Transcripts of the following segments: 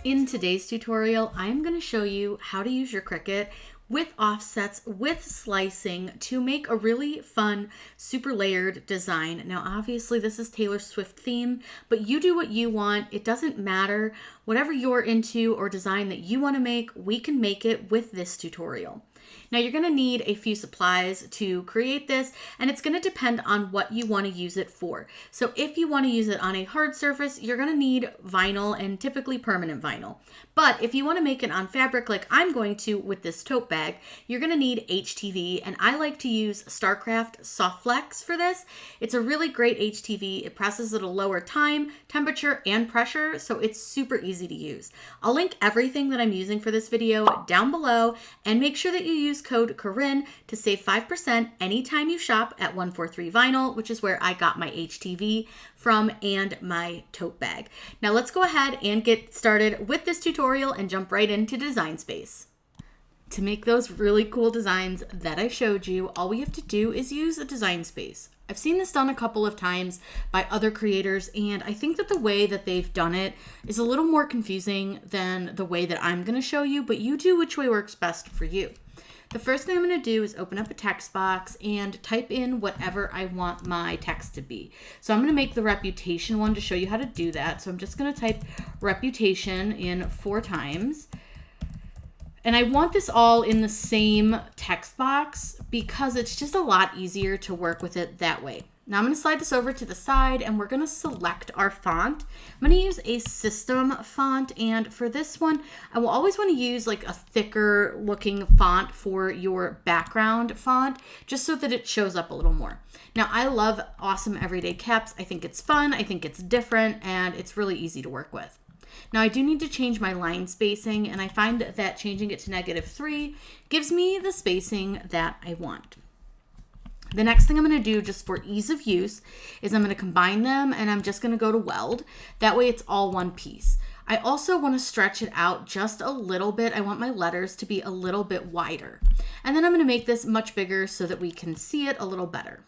In today's tutorial, I'm going to show you how to use your Cricut with offsets, with slicing to make a really fun, super layered design. Now, obviously this is Taylor Swift theme, but you do what you want. It doesn't matter. Whatever you're into or design that you want to make, we can make it with this tutorial. Now you're going to need a few supplies to create this, and it's going to depend on what you want to use it for. So if you want to use it on a hard surface, you're going to need vinyl and typically permanent vinyl. But if you want to make it on fabric like I'm going to with this tote bag, you're going to need HTV, and I like to use Starcraft Soft Flex for this. It's a really great HTV. It presses at a lower time, temperature, and pressure, so it's super easy to use. I'll link everything that I'm using for this video down below, and make sure that you use code Corinne to save 5% anytime you shop at 143 Vinyl, which is where I got my HTV from and my tote bag. Now let's go ahead and get started with this tutorial and jump right into Design Space. To make those really cool designs that I showed you, all we have to do is use a Design Space. I've seen this done a couple of times by other creators, and I think that the way that they've done it is a little more confusing than the way that I'm going to show you, but you do which way works best for you. The first thing I'm going to do is open up a text box and type in whatever I want my text to be. So I'm going to make the reputation one to show you how to do that. So I'm just going to type reputation in 4 times. And I want this all in the same text box because it's just a lot easier to work with it that way. Now I'm going to slide this over to the side and we're going to select our font. I'm going to use a system font, and for this one, I will always want to use like a thicker looking font for your background font, just so that it shows up a little more. Now I love Awesome Everyday Caps. I think it's fun, I think it's different, and it's really easy to work with. Now I do need to change my line spacing, and I find that changing it to -3 gives me the spacing that I want. The next thing I'm going to do, just for ease of use, is I'm going to combine them, and I'm just going to go to weld. That way it's all one piece. I also want to stretch it out just a little bit. I want my letters to be a little bit wider. And then I'm going to make this much bigger so that we can see it a little better.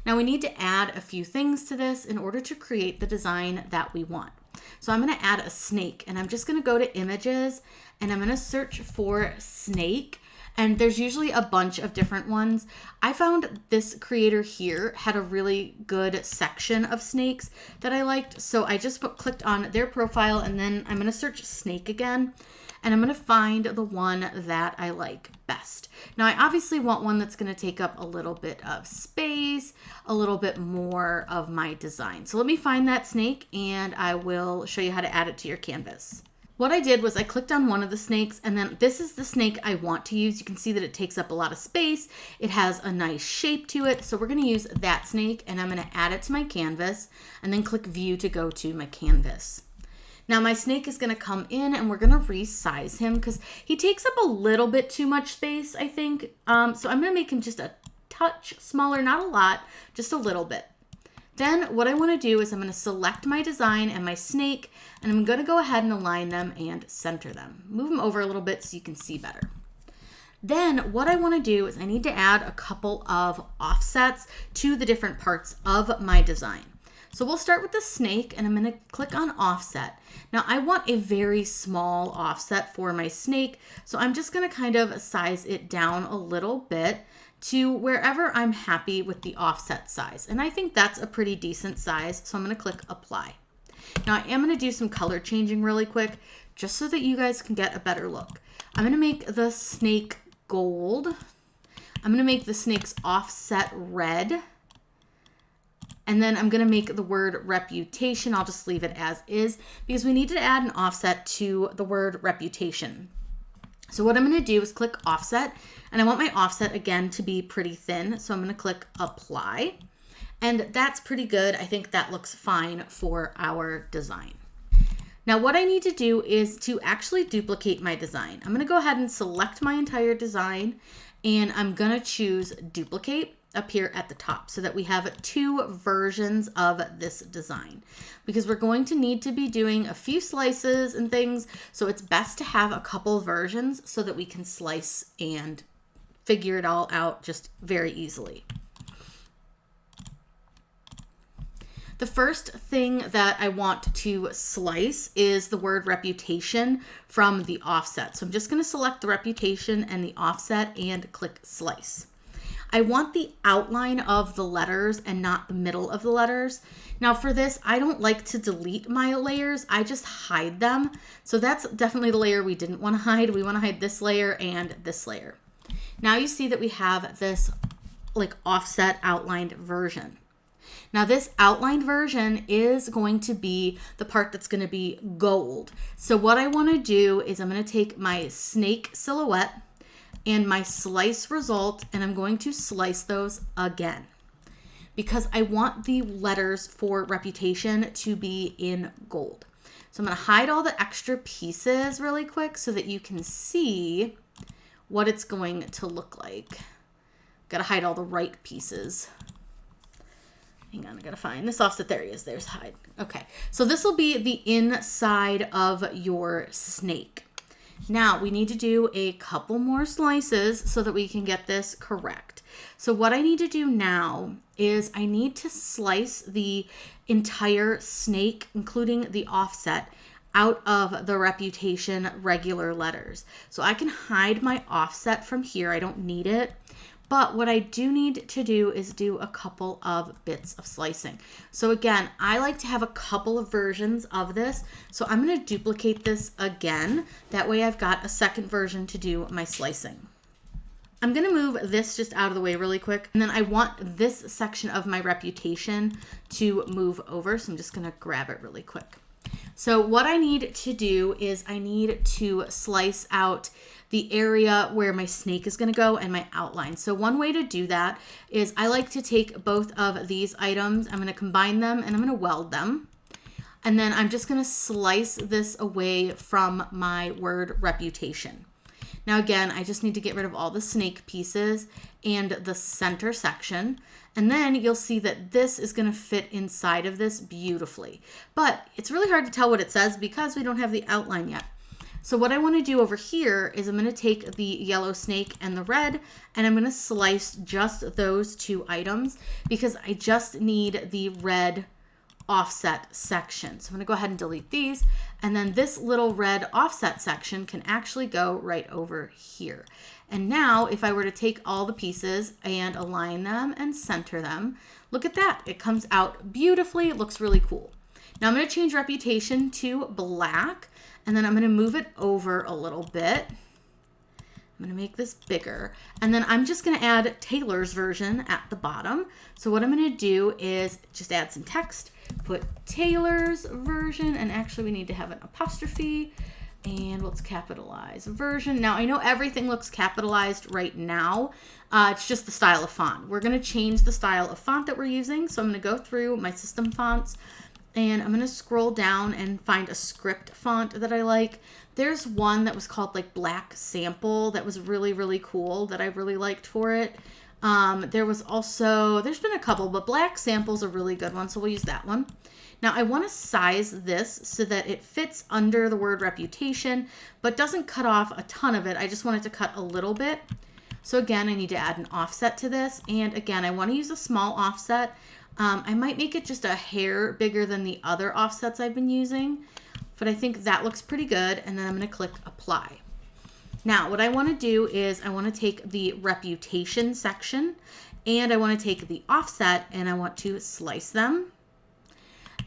Now we need to add a few things to this in order to create the design that we want. So I'm going to add a snake, and I'm just going to go to images, and I'm going to search for snake. And there's usually a bunch of different ones. I found this creator here had a really good section of snakes that I liked. So I just clicked on their profile, and then I'm going to search snake again. And I'm going to find the one that I like best. Now I obviously want one that's going to take up a little bit of space, a little bit more of my design. So let me find that snake, and I will show you how to add it to your canvas. What I did was I clicked on one of the snakes, and then this is the snake I want to use. You can see that it takes up a lot of space. It has a nice shape to it. So we're going to use that snake, and I'm going to add it to my canvas, and then click view to go to my canvas. Now my snake is going to come in, and we're going to resize him because he takes up a little bit too much space, I think. So I'm going to make him just a touch smaller, not a lot, just a little bit. Then what I want to do is I'm going to select my design and my snake, and I'm going to go ahead and align them and center them. Move them over a little bit so you can see better. Then what I want to do is I need to add a couple of offsets to the different parts of my design. So we'll start with the snake, and I'm going to click on offset. Now I want a very small offset for my snake, so I'm just going to kind of size it down a little bit to wherever I'm happy with the offset size. And I think that's a pretty decent size, so I'm going to click apply. Now I am going to do some color changing really quick, just so that you guys can get a better look. I'm going to make the snake gold. I'm going to make the snake's offset red. And then I'm going to make the word reputation. I'll just leave it as is because we need to add an offset to the word reputation. So what I'm going to do is click offset, and I want my offset again to be pretty thin. So I'm going to click apply, and that's pretty good. I think that looks fine for our design. Now what I need to do is to actually duplicate my design. I'm going to go ahead and select my entire design, and I'm going to choose duplicate up here at the top so that we have 2 versions of this design, because we're going to need to be doing a few slices and things. So it's best to have a couple versions so that we can slice and figure it all out just very easily. The first thing that I want to slice is the word reputation from the offset. So I'm just going to select the reputation and the offset and click slice. I want the outline of the letters and not the middle of the letters. Now for this, I don't like to delete my layers. I just hide them. So that's definitely the layer we didn't want to hide. We want to hide this layer and this layer. Now you see that we have this like offset outlined version. Now this outlined version is going to be the part that's going to be gold. So what I want to do is I'm going to take my snake silhouette and my slice result, and I'm going to slice those again because I want the letters for reputation to be in gold. So I'm going to hide all the extra pieces really quick so that you can see what it's going to look like. Got to hide all the right pieces. Hang on, I got to find this offset. There he is. There's hide. Okay, so this will be the inside of your snake. Now we need to do a couple more slices so that we can get this correct. So what I need to do now is I need to slice the entire snake, including the offset, out of the reputation regular letters. So I can hide my offset from here. I don't need it. But what I do need to do is do a couple of bits of slicing. So again, I like to have a couple of versions of this. So I'm going to duplicate this again. That way I've got a second version to do my slicing. I'm going to move this just out of the way really quick. And then I want this section of my reputation to move over. So I'm just going to grab it really quick. So what I need to do is I need to slice out the area where my snake is going to go and my outline. So one way to do that is I like to take both of these items. I'm going to combine them and I'm going to weld them. And then I'm just going to slice this away from my word reputation. Now again, I just need to get rid of all the snake pieces and the center section. And then you'll see that this is going to fit inside of this beautifully. But it's really hard to tell what it says because we don't have the outline yet. So what I want to do over here is I'm going to take the yellow snake and the red, and I'm going to slice just those two items because I just need the red offset section. So I'm going to go ahead and delete these. And then this little red offset section can actually go right over here. And now if I were to take all the pieces and align them and center them, look at that. It comes out beautifully. It looks really cool. Now I'm going to change reputation to black, and then I'm going to move it over a little bit. I'm going to make this bigger, and then I'm just going to add Taylor's version at the bottom. So what I'm going to do is just add some text, put Taylor's version, and actually we need to have an apostrophe, and let's capitalize version. Now I know everything looks capitalized right now. It's just the style of font. We're going to change the style of font that we're using. So I'm going to go through my system fonts, and I'm going to scroll down and find a script font that I like. There's one that was called like Black Sample that was really, really cool that I really liked for it. There's been a couple, but Black Sample's a really good one, so we'll use that one. Now I want to size this so that it fits under the word reputation, but doesn't cut off a ton of it. I just want it to cut a little bit. So again, I need to add an offset to this. And again, I want to use a small offset. I might make it just a hair bigger than the other offsets I've been using, but I think that looks pretty good. And then I'm going to click apply. Now what I want to do is I want to take the reputation section and I want to take the offset and I want to slice them.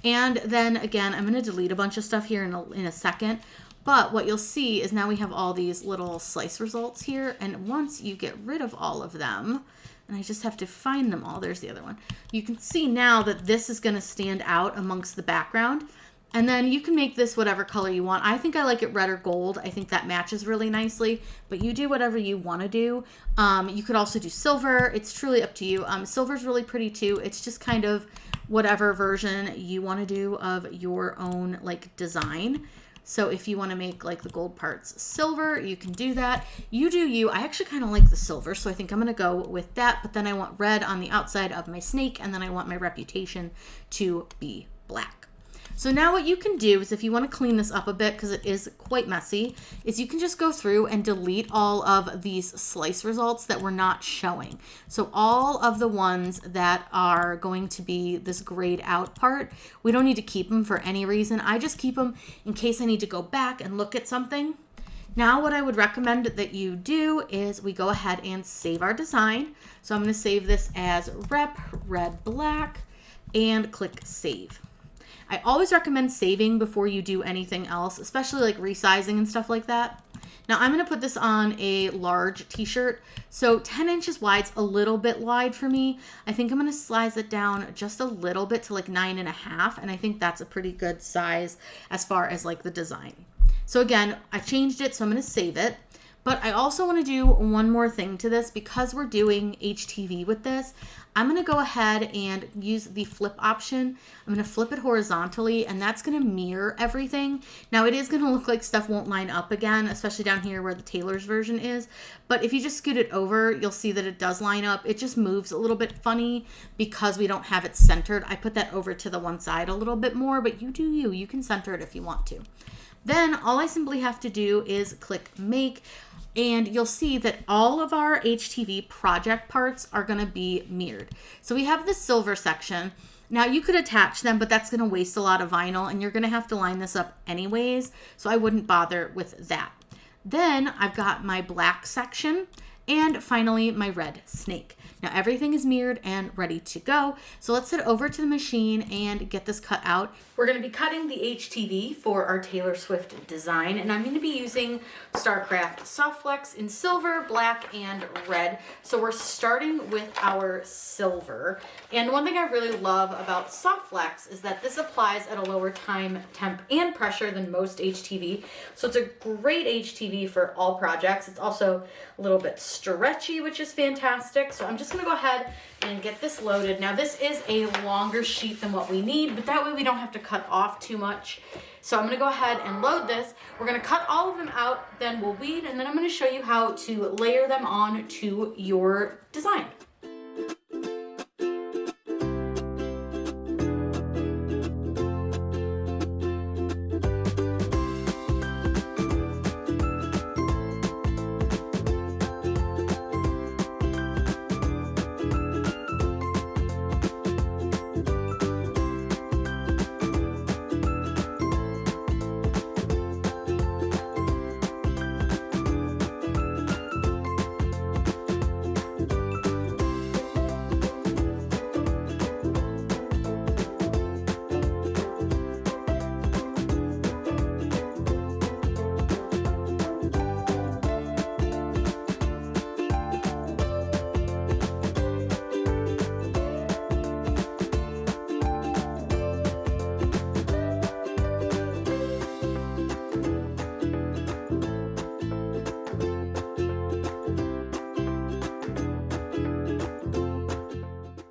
And then again, I'm going to delete a bunch of stuff here in a second. But what you'll see is now we have all these little slice results here. And once you get rid of all of them, and I just have to find them all. There's the other one. You can see now that this is going to stand out amongst the background. And then you can make this whatever color you want. I think I like it red or gold. I think that matches really nicely, but you do whatever you want to do. You could also do silver. It's truly up to you. Silver's really pretty too. It's just kind of whatever version you want to do of your own like design. So if you want to make like the gold parts silver, you can do that. You do you. I actually kind of like the silver, so I think I'm going to go with that. But then I want red on the outside of my snake, and then I want my reputation to be black. So now what you can do is, if you want to clean this up a bit, because it is quite messy, is you can just go through and delete all of these slice results that we're not showing. So all of the ones that are going to be this grayed out part, we don't need to keep them for any reason. I just keep them in case I need to go back and look at something. Now what I would recommend that you do is we go ahead and save our design. So I'm going to save this as rep red black and click save. I always recommend saving before you do anything else, especially like resizing and stuff like that. Now I'm going to put this on a large t-shirt. So 10 inches wide's a little bit wide for me. I think I'm going to size it down just a little bit to like 9.5. And I think that's a pretty good size as far as like the design. So again, I've changed it, so I'm going to save it. But I also want to do one more thing to this because we're doing HTV with this. I'm going to go ahead and use the flip option. I'm going to flip it horizontally, and that's going to mirror everything. Now it is going to look like stuff won't line up again, especially down here where the Taylor's version is. But if you just scoot it over, you'll see that it does line up. It just moves a little bit funny because we don't have it centered. I put that over to the one side a little bit more, but you do you. You can center it if you want to. Then all I simply have to do is click make, and you'll see that all of our HTV project parts are going to be mirrored. So we have the silver section. Now you could attach them, but that's going to waste a lot of vinyl, and you're going to have to line this up anyways. So I wouldn't bother with that. Then I've got my black section, and finally my red snake. Now everything is mirrored and ready to go. So let's head over to the machine and get this cut out. We're going to be cutting the HTV for our Taylor Swift design, and I'm going to be using Starcraft Soft Flex in silver, black, and red. So we're starting with our silver. And one thing I really love about Soft Flex is that this applies at a lower time, temp, and pressure than most HTV. So it's a great HTV for all projects. It's also a little bit stretchy, which is fantastic. So I'm just going to go ahead and get this loaded. Now this is a longer sheet than what we need, but that way we don't have to cut off too much. So I'm going to go ahead and load this. We're going to cut all of them out, then we'll weed, and then I'm going to show you how to layer them on to your design.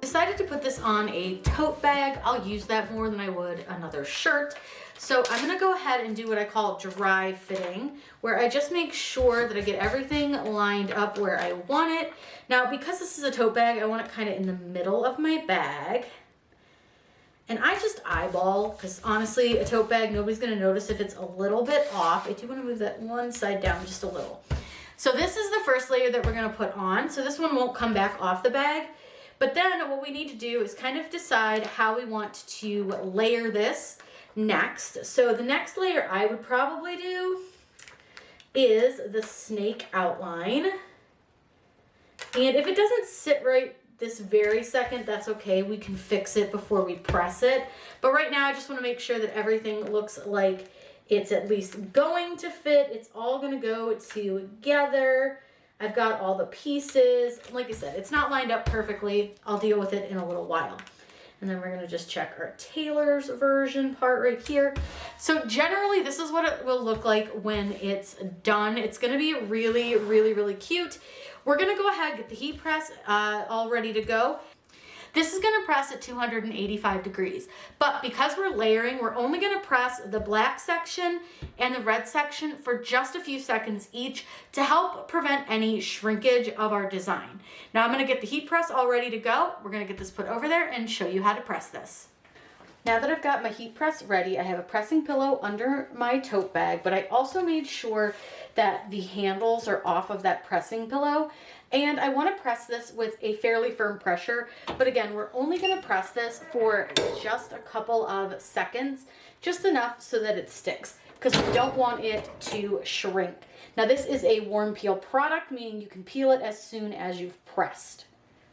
Decided to put this on a tote bag. I'll use that more than I would another shirt. So I'm gonna go ahead and do what I call dry fitting, where I just make sure that I get everything lined up where I want it. Now, because this is a tote bag, I want it kind of in the middle of my bag. And I just eyeball, because honestly, a tote bag, nobody's gonna notice if it's a little bit off. I do wanna move that one side down just a little. So this is the first layer that we're gonna put on. So this one won't come back off the bag. But then what we need to do is kind of decide how we want to layer this next. So the next layer I would probably do is the snake outline. And if it doesn't sit right this very second, that's okay. We can fix it before we press it. But right now I just want to make sure that everything looks like it's at least going to fit. It's all going to go together. I've got all the pieces. Like I said, it's not lined up perfectly. I'll deal with it in a little while. And then we're going to just check our Taylor's version part right here. So generally, this is what it will look like when it's done. It's going to be really, really, really cute. We're going to go ahead and get the heat press all ready to go. This is going to press at 285 degrees, but because we're layering, we're only going to press the black section and the red section for just a few seconds each to help prevent any shrinkage of our design. Now I'm going to get the heat press all ready to go. We're going to get this put over there and show you how to press this. Now that I've got my heat press ready, I have a pressing pillow under my tote bag, but I also made sure that the handles are off of that pressing pillow. And I want to press this with a fairly firm pressure, but again, we're only going to press this for just a couple of seconds, just enough so that it sticks, because we don't want it to shrink. Now this is a warm peel product, meaning you can peel it as soon as you've pressed.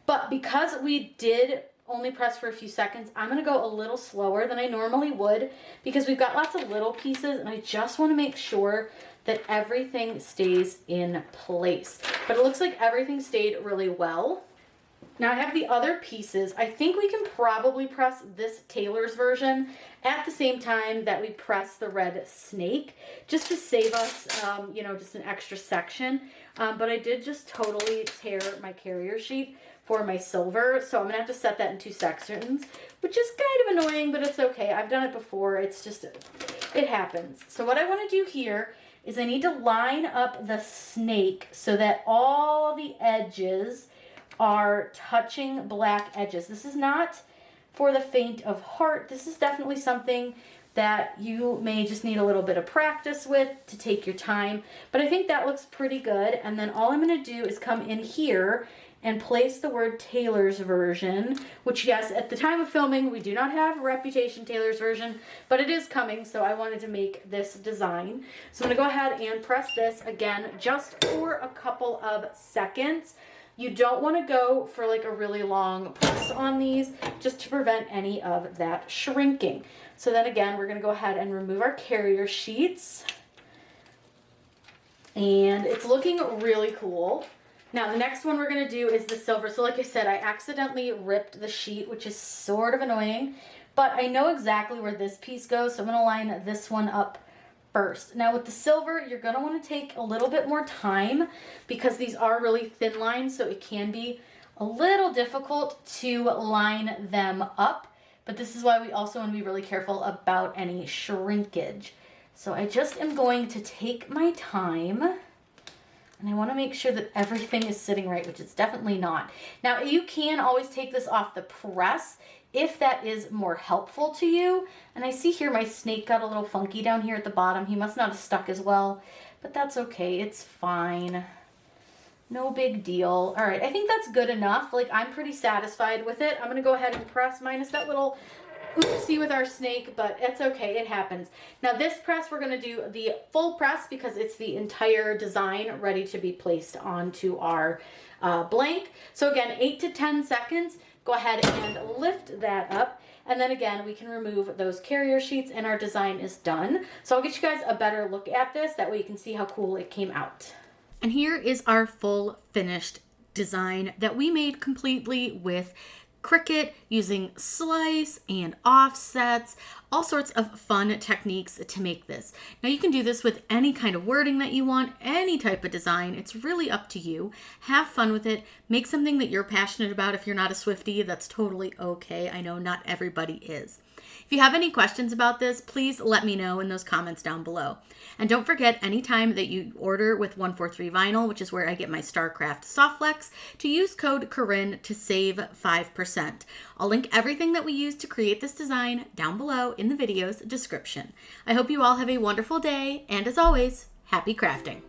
But because we did only press for a few seconds, I'm going to go a little slower than I normally would, because we've got lots of little pieces and I just want to make sure that everything stays in place. But it looks like everything stayed really well. Now I have the other pieces. I think we can probably press this tailor's version at the same time that we press the red snake, just to save us, you know, just an extra section. But I did just totally tear my carrier sheet for my silver, so I'm gonna have to set that in 2 sections, which is kind of annoying, but it's okay. I've done it before. It's just, it happens. So what I want to do here is I need to line up the snake so that all the edges are touching black edges. This is not for the faint of heart. This is definitely something that you may just need a little bit of practice with, to take your time. But I think that looks pretty good. And then all I'm going to do is come in here and place the word tailor's version, which, yes, at the time of filming, we do not have Reputation tailor's version, but it is coming, so I wanted to make this design. So I'm going to go ahead and press this again just for a couple of seconds. You don't want to go for like a really long press on these, just to prevent any of that shrinking. So then again, we're going to go ahead and remove our carrier sheets. And it's looking really cool. Now the next one we're going to do is the silver. So like I said, I accidentally ripped the sheet, which is sort of annoying, but I know exactly where this piece goes, so I'm going to line this one up first. Now with the silver, you're going to want to take a little bit more time, because these are really thin lines, so it can be a little difficult to line them up, but this is why we also want to be really careful about any shrinkage. So I just am going to take my time, and I want to make sure that everything is sitting right, which it's definitely not. Now, you can always take this off the press if that is more helpful to you. And I see here my snake got a little funky down here at the bottom. He must not have stuck as well, but that's okay. It's fine. No big deal. All right, I think that's good enough. Like, I'm pretty satisfied with it. I'm going to go ahead and press, minus that little oopsie with our snake, but it's okay, it happens. Now this press, we're going to do the full press, because it's the entire design ready to be placed onto our blank. So again, 8 to 10 seconds. Go ahead and lift that up, and then again we can remove those carrier sheets and our design is done. So I'll get you guys a better look at this, that way you can see how cool it came out. And here is our full finished design that we made completely with Cricut, using slice and offsets, all sorts of fun techniques to make this. Now you can do this with any kind of wording that you want, any type of design. It's really up to you. Have fun with it. Make something that you're passionate about. If you're not a Swiftie, that's totally okay. I know not everybody is. If you have any questions about this, please let me know in those comments down below. And don't forget, anytime that you order with 143 Vinyl, which is where I get my StarCraft Softflex, to use code Corinne to save 5%. I'll link everything that we used to create this design down below in the video's description. I hope you all have a wonderful day, and as always, happy crafting.